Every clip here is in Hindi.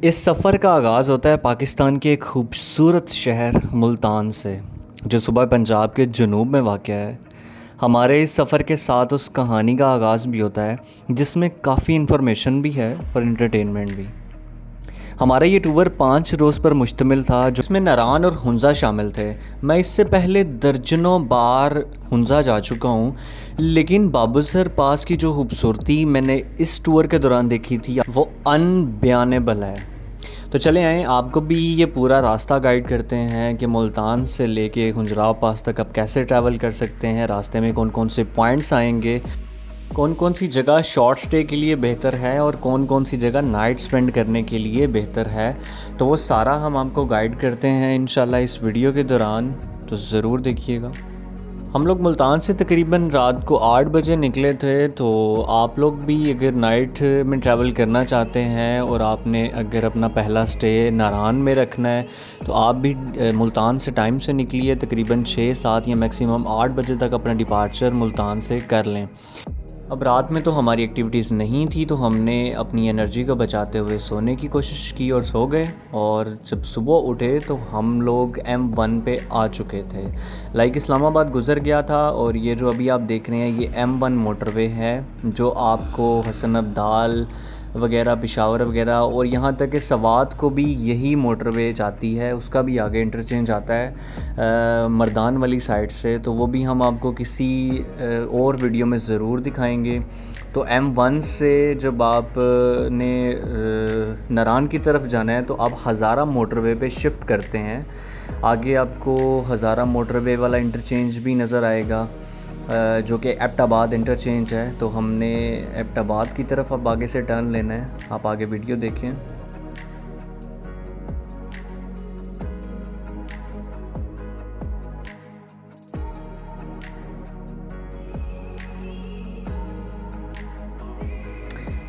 इस सफ़र का आगाज़ होता है पाकिस्तान के एक खूबसूरत शहर मुल्तान से, जो सूबा पंजाब के जनूब में वाक़ है। हमारे इस सफ़र के साथ उस कहानी का आगाज़ भी होता है जिसमें काफ़ी इन्फॉर्मेशन भी है और एंटरटेनमेंट भी। हमारा ये टूर 5 रोज़ पर मुश्तमिल था, जिसमें नारान और हुंज़ा शामिल थे। मैं इससे पहले दर्जनों बार हुंज़ा जा चुका हूँ, लेकिन बाबूसर पास की जो खूबसूरती मैंने इस टूर के दौरान देखी थी वो अनबयानेबल है। तो चले आएँ, आपको भी ये पूरा रास्ता गाइड करते हैं कि मुल्तान से लेके हुंजराव पास तक आप कैसे ट्रैवल कर सकते हैं, रास्ते में कौन कौन से पॉइंट्स आएंगे, कौन कौन सी जगह शॉर्ट स्टे के लिए बेहतर है और कौन कौन सी जगह नाइट स्पेंड करने के लिए बेहतर है। तो वो सारा हम आपको गाइड करते हैं इंशाल्लाह इस वीडियो के दौरान, तो ज़रूर देखिएगा। हम लोग मुल्तान से तकरीबन रात को 8 बजे निकले थे। तो आप लोग भी अगर नाइट में ट्रैवल करना चाहते हैं और आपने अगर अपना पहला स्टे नारान में रखना है तो आप भी मुल्तान से टाइम से निकलिए, तकरीबन 6-7 या मैक्सिमम 8 बजे तक अपना डिपार्चर मुल्तान से कर लें। अब रात में तो हमारी एक्टिविटीज़ नहीं थी, तो हमने अपनी एनर्जी को बचाते हुए सोने की कोशिश की और सो गए। और जब सुबह उठे तो हम लोग M1 पे आ चुके थे। लाइक इस्लामाबाद गुज़र गया था और ये जो अभी आप देख रहे हैं ये M1 मोटरवे है, जो आपको हसन अब्दाल वगैरह, पेशावर वगैरह और यहाँ तक कि सवात को भी यही मोटरवे जाती है। उसका भी आगे इंटरचेंज आता है मर्दान वाली साइड से, तो वो भी हम आपको किसी और वीडियो में ज़रूर दिखाएंगे। तो M1 से जब आप ने नारान की तरफ जाना है तो आप हज़ारा मोटरवे पे शिफ्ट करते हैं। आगे आपको हज़ारा मोटरवे वाला इंटरचेंज भी नज़र आएगा, जो कि एबटाबाद इंटरचेंज है। तो हमने एबटाबाद की तरफ अब आगे से टर्न लेना है। आप आगे वीडियो देखें।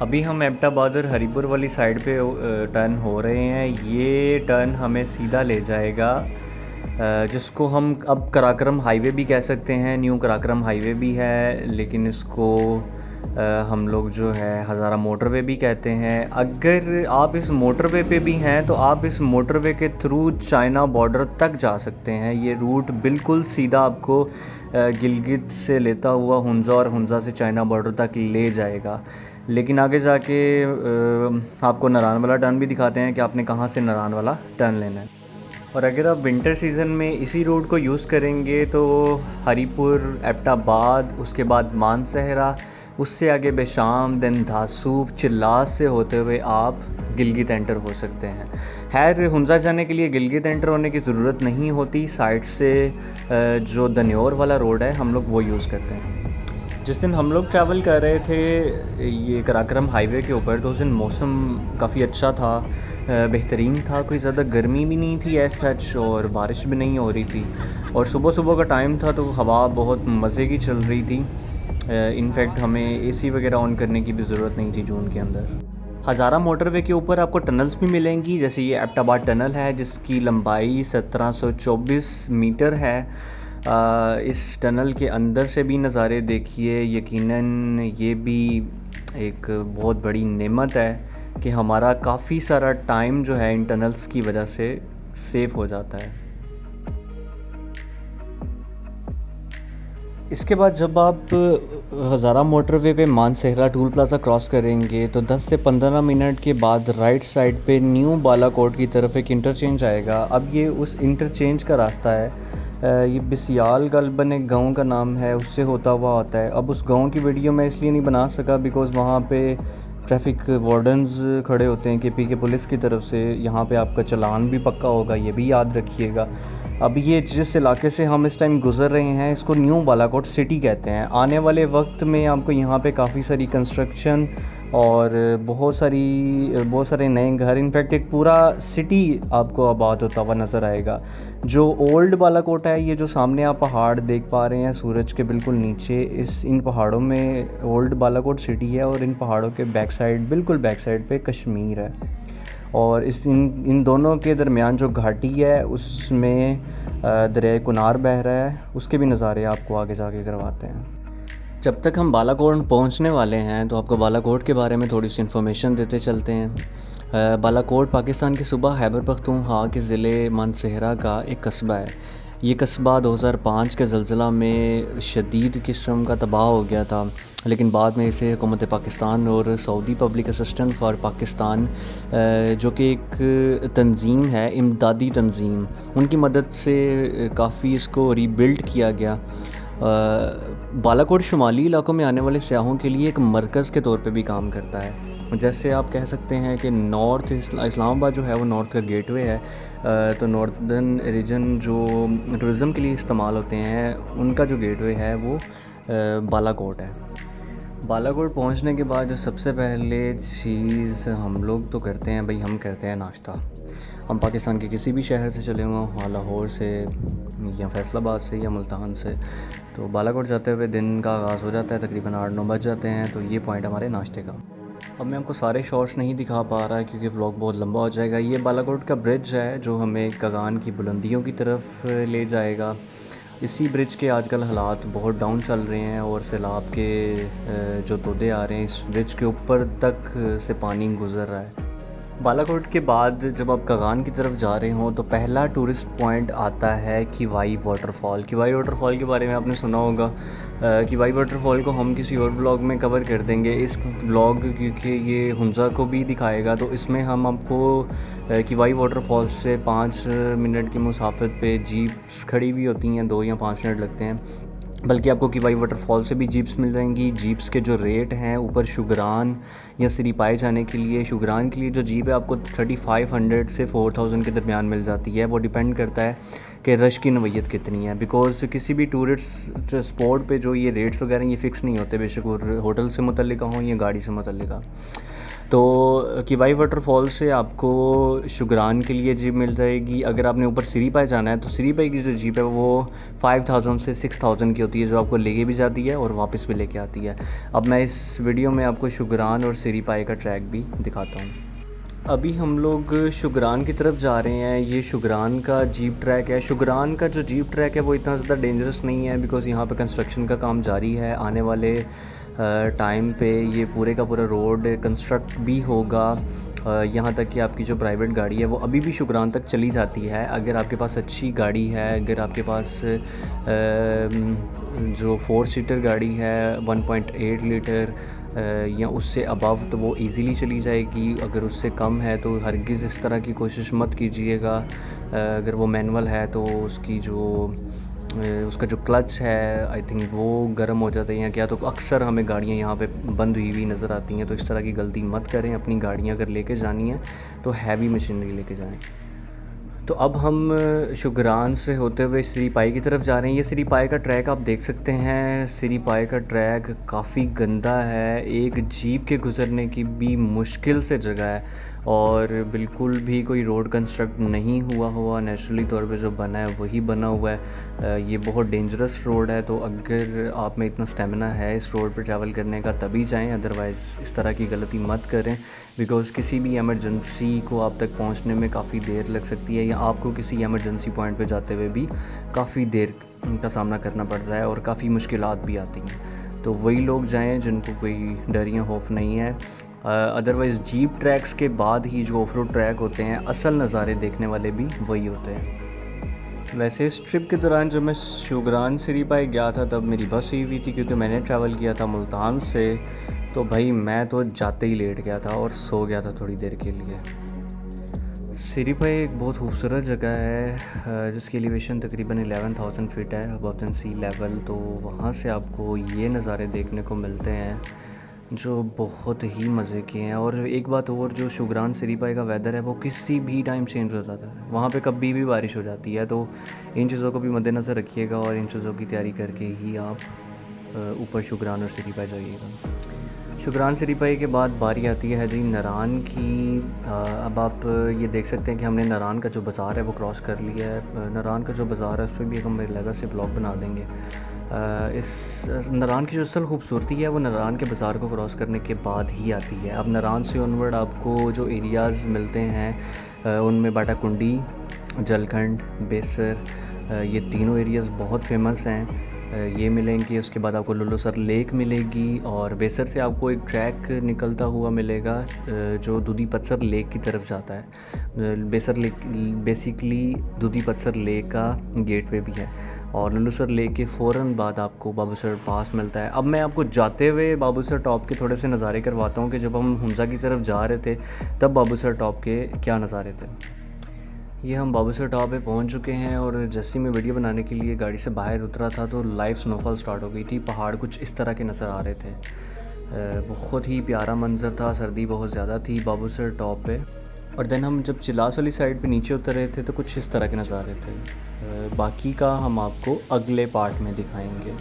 अभी हम एबटाबाद और हरीपुर वाली साइड पे टर्न हो रहे हैं। ये टर्न हमें सीधा ले जाएगा, जिसको हम अब कराक्रम हाईवे भी कह सकते हैं। न्यू कराक्रम हाईवे भी है, लेकिन इसको हम लोग जो है हज़ारा मोटरवे भी कहते हैं। अगर आप इस मोटरवे पे भी हैं तो आप इस मोटरवे के थ्रू चाइना बॉर्डर तक जा सकते हैं। ये रूट बिल्कुल सीधा आपको गिलगित से लेता हुआ हुंज़ा और हुंज़ा से चाइना बॉर्डर तक ले जाएगा। लेकिन आगे जाके आपको नारान वाला टर्न भी दिखाते हैं कि आपने कहाँ से नारान वाला टर्न लेना है। और अगर आप विंटर सीज़न में इसी रोड को यूज़ करेंगे तो हरीपुर, एबटाबाद, उसके बाद मानसहरा, उससे आगे बेशाम, देन धासूब, चिल्लास से होते हुए आप गिलगित एंटर हो सकते हैं। खैर, हुंज़ा जाने के लिए गिलगित एंटर होने की ज़रूरत नहीं होती। साइड से जो दन्योर वाला रोड है हम लोग वो यूज़ करते हैं। जिस दिन हम लोग ट्रैवल कर रहे थे ये कराक्रम हाईवे के ऊपर, तो उस दिन मौसम काफ़ी अच्छा था, बेहतरीन था। कोई ज़्यादा गर्मी भी नहीं थी एज सच और बारिश भी नहीं हो रही थी। और सुबह सुबह का टाइम था तो हवा बहुत मज़े की चल रही थी। इनफैक्ट हमें एसी वगैरह ऑन करने की भी ज़रूरत नहीं थी जून के अंदर। हज़ारा मोटरवे के ऊपर आपको टनल्स भी मिलेंगी, जैसे ये एबटाबाद टनल है जिसकी लंबाई 1724 मीटर है। इस टनल के अंदर से भी नज़ारे देखिए। यकीनन ये भी एक बहुत बड़ी नेमत है कि हमारा काफ़ी सारा टाइम जो है इन टनल्स की वजह से सेव हो जाता है। इसके बाद जब आप हज़ारा मोटरवे पे मानसहरा टूल प्लाज़ा क्रॉस करेंगे तो 10 से 15 मिनट के बाद राइट साइड पे न्यू बालाकोट की तरफ एक इंटरचेंज आएगा। अब ये उस इंटरचेंज का रास्ता है। ये बिसियाल गलबन एक गांव का नाम है, उससे होता हुआ आता है। अब उस गांव की वीडियो मैं इसलिए नहीं बना सका बिकॉज़ वहाँ पे ट्रैफिक वार्डन्स खड़े होते हैं KP के पुलिस की तरफ से। यहाँ पे आपका चालान भी पक्का होगा, ये भी याद रखिएगा। अब ये जिस इलाके से हम इस टाइम गुज़र रहे हैं इसको न्यू बालाकोट सिटी कहते हैं। आने वाले वक्त में आपको यहाँ पे काफ़ी सारी कंस्ट्रक्शन और बहुत सारे नए घर, इनफैक्ट एक पूरा सिटी आपको आबाद होता हुआ नज़र आएगा। जो ओल्ड बालाकोट है, ये जो सामने आप पहाड़ देख पा रहे हैं सूरज के बिल्कुल नीचे, इन पहाड़ों में ओल्ड बालाकोट सिटी है। और इन पहाड़ों के बिल्कुल बैक साइड पे कश्मीर है। और इन दोनों के दरमियान जो घाटी है उसमें दरिया कुनार बह रहा है। उसके भी नज़ारे आपको आगे जाके करवाते हैं। जब तक हम बालाकोट पहुंचने वाले हैं तो आपको बालाकोट के बारे में थोड़ी सी इन्फॉर्मेशन देते चलते हैं। बालाकोट पाकिस्तान के सूबा खैबर पख्तूनख्वा के ज़िले मानसहरा का एक कस्बा है। ये कस्बा 2005 के ज़लज़ला में शदीद किस्म का तबाह हो गया था, लेकिन बाद में इसे हुकूमत पाकिस्तान और Saudi public assistant for Pakistan जो कि एक तंजीम है, इमदादी तंजीम, उनकी मदद से काफ़ी इसको रीबिल्ड किया गया। बालाकोट शुमाली इलाकों में आने वाले सयाहों के लिए एक मरकज़ के तौर पे भी काम करता है। जैसे आप कह सकते हैं कि नॉर्थ इस्लामाबाद जो है वो नॉर्थ का गेटवे है। तो नॉर्दर्न रीजन जो टूरिज़म के लिए इस्तेमाल होते हैं उनका जो गेटवे है वो बालाकोट है। बालाकोट पहुंचने के बाद जो सबसे पहले चीज़ हम लोग तो करते हैं भाई, हम करते हैं नाश्ता। हम पाकिस्तान के किसी भी शहर से चले हुए, लाहौर से या फैसलाबाद से या मुल्तान से, तो बालाकोट जाते हुए दिन का आगाज़ हो जाता है, तकरीबन 8-9 बज जाते हैं। तो ये पॉइंट हमारे नाश्ते का। अब मैं आपको सारे शॉट्स नहीं दिखा पा रहा क्योंकि व्लॉग बहुत लंबा हो जाएगा। ये बालाकोट का ब्रिज है जो हमें कगान की बुलंदियों की तरफ ले जाएगा। इसी ब्रिज के आजकल हालात बहुत डाउन चल रहे हैं और सैलाब के जो तोदे आ रहे हैं, इस ब्रिज के ऊपर तक से पानी गुज़र रहा है। बालाकोट के बाद जब आप कगान की तरफ जा रहे हों तो पहला टूरिस्ट पॉइंट आता है किवाई वाटरफॉल। किवाई वाटरफॉल के बारे में आपने सुना होगा। किवाई वाटरफॉल को हम किसी और ब्लॉग में कवर कर देंगे। इस ब्लॉग क्योंकि ये हुंजा को भी दिखाएगा, तो इसमें हम आपको किवाई वाटरफॉल से 5 मिनट की मुसाफत पे जीप्स खड़ी भी होती हैं, 2 या 5 मिनट लगते हैं, बल्कि आपको किवाई वाटरफॉल से भी जीप्स मिल जाएंगी। जीप्स के जो रेट हैं ऊपर शुगरान या सिरीपाई जाने के लिए, शुगरान के लिए जो जीप है आपको 3500 से 4000 के दरमियान मिल जाती है। वो डिपेंड करता है कि रश की नवैयत कितनी है, बिकॉज़ किसी भी टूरिस्ट स्पॉट पे जो ये रेट्स वगैरह ये फ़िक्स नहीं होते, बेशक वो होटल से मुतल्लिका हों या गाड़ी से मुतल्लिका। तो किवाई वाटरफॉल से आपको शुगरान के लिए जीप मिल जाएगी। अगर आपने ऊपर सिरीपाई जाना है तो सिरीपाई की जो जीप है वो 5000 से 6000 की होती है, जो आपको लेके भी जाती है और वापस भी लेके आती है। अब मैं इस वीडियो में आपको शुगरान और सिरीपाई का ट्रैक भी दिखाता हूँ। अभी हम लोग शुगरान की तरफ जा रहे हैं। ये शुगरान का जीप ट्रैक है। शुगरान का जो जीप ट्रैक है वो इतना ज़्यादा डेंजरस नहीं है, बिकॉज़ यहाँ पे कंस्ट्रक्शन का काम जारी है। आने वाले टाइम पे ये पूरे का पूरा रोड कंस्ट्रक्ट भी होगा। यहाँ तक कि आपकी जो प्राइवेट गाड़ी है वो अभी भी शुगरान तक चली जाती है। अगर आपके पास अच्छी गाड़ी है, अगर आपके पास जो 4 सीटर गाड़ी है 1.8 लीटर या उससे अबव, तो वो इजीली चली जाएगी। अगर उससे कम है तो हरगिज़ इस तरह की कोशिश मत कीजिएगा। अगर वो मैनुअल है तो उसका जो क्लच है आई थिंक वो गर्म हो जाता है या क्या, तो अक्सर हमें गाड़ियाँ यहाँ पे बंद हुई नज़र आती हैं। तो इस तरह की गलती मत करें। अपनी गाड़ियाँ अगर लेके जानी है तो हैवी मशीनरी लेके जाएं। तो अब हम शुगरान से होते हुए सिरीपाई की तरफ जा रहे हैं। ये सिरीपाई का ट्रैक आप देख सकते हैं। सिरीपाई का ट्रैक काफ़ी गंदा है, एक जीप के गुज़रने की भी मुश्किल से जगह है और बिल्कुल भी कोई रोड कंस्ट्रक्ट नहीं हुआ नेचुरली तौर पे जो बना है वही बना हुआ है। ये बहुत डेंजरस रोड है, तो अगर आप में इतना स्टेमिना है इस रोड पर ट्रैवल करने का तभी जाएं, अदरवाइज़ इस तरह की गलती मत करें, बिकॉज़ किसी भी एमरजेंसी को आप तक पहुंचने में काफ़ी देर लग सकती है या आपको किसी एमरजेंसी पॉइंट पे जाते हुए भी काफ़ी देर का सामना करना पड़ रहा है और काफ़ी मुश्किलात भी आती हैं। तो वही लोग जाएं जिनको कोई डर या खौफ नहीं है। अदरवाइज़ जीप ट्रैक्स के बाद ही जो ऑफ रोड ट्रैक होते हैं, असल नज़ारे देखने वाले भी वही होते हैं। वैसे इस ट्रिप के दौरान जब मैं शुगरान सिरीपाई गया था तब मेरी बस हुई थी, क्योंकि मैंने ट्रैवल किया था मुल्तान से। तो भाई मैं तो जाते ही लेट गया था और सो गया था थोड़ी देर के लिए। सिरीपाई एक बहुत खूबसूरत जगह है जिसकी एलिवेशन तकरीबन 11,000 फीट है अबव द सी लेवल। तो वहाँ से आपको ये नज़ारे देखने को मिलते हैं जो बहुत ही मज़े के हैं। और एक बात और, जो शुगरान सिरीपाई का वेदर है वो किसी भी टाइम चेंज हो जाता है, वहाँ पे कभी भी बारिश हो जाती है। तो इन चीज़ों को भी मद्देनज़र रखिएगा और इन चीज़ों की तैयारी करके ही आप ऊपर शुगरान और सिरीपाई जाइएगा। शुगरान सिरीपाई के बाद बारी आती है जी नरान की। अब आप ये देख सकते हैं कि हमने नरान का जो बाज़ार है वो क्रॉस कर लिया है। नरान का जो बाज़ार है उस पर भी हम अलग से ब्लॉग बना देंगे। इस नरान की जो असल खूबसूरती है वो नरान के बाज़ार को क्रॉस करने के बाद ही आती है। अब नरान से ऑनवर्ड आपको जो एरियाज़ मिलते हैं उनमें बाटाकुंडी, जलखंड, बेसर, ये तीनों एरियाज़ बहुत फेमस हैं। ये मिलेंगी। उसके बाद आपको लुलुसर लेक मिलेगी और बेसर से आपको एक ट्रैक निकलता हुआ मिलेगा जो दूधी पत्थर लेक की तरफ जाता है। बेसर लेक बेसिकली दूधी पत्थर लेक का गेटवे भी है और लुलुसर लेक के फ़ौरन बाद आपको बाबूसर पास मिलता है। अब मैं आपको जाते हुए बाबूसर टॉप के थोड़े से नज़ारे करवाता हूँ कि जब हम हुंजा की तरफ जा रहे थे तब बाबूसर टॉप के क्या नज़ारे थे। ये हम बाबूसर टॉप पे पहुंच चुके हैं और जैसे ही मैं वीडियो बनाने के लिए गाड़ी से बाहर उतरा था तो लाइव स्नोफॉल स्टार्ट हो गई थी। पहाड़ कुछ इस तरह के नज़र आ रहे थे। बहुत ही प्यारा मंज़र था। सर्दी बहुत ज़्यादा थी बाबूसर टॉप पे। और देन हम जब चिलास वाली साइड पे नीचे उतर रहे थे तो कुछ इस तरह के नज़ारे थे। बाकी का हम आपको अगले पार्ट में दिखाएंगे।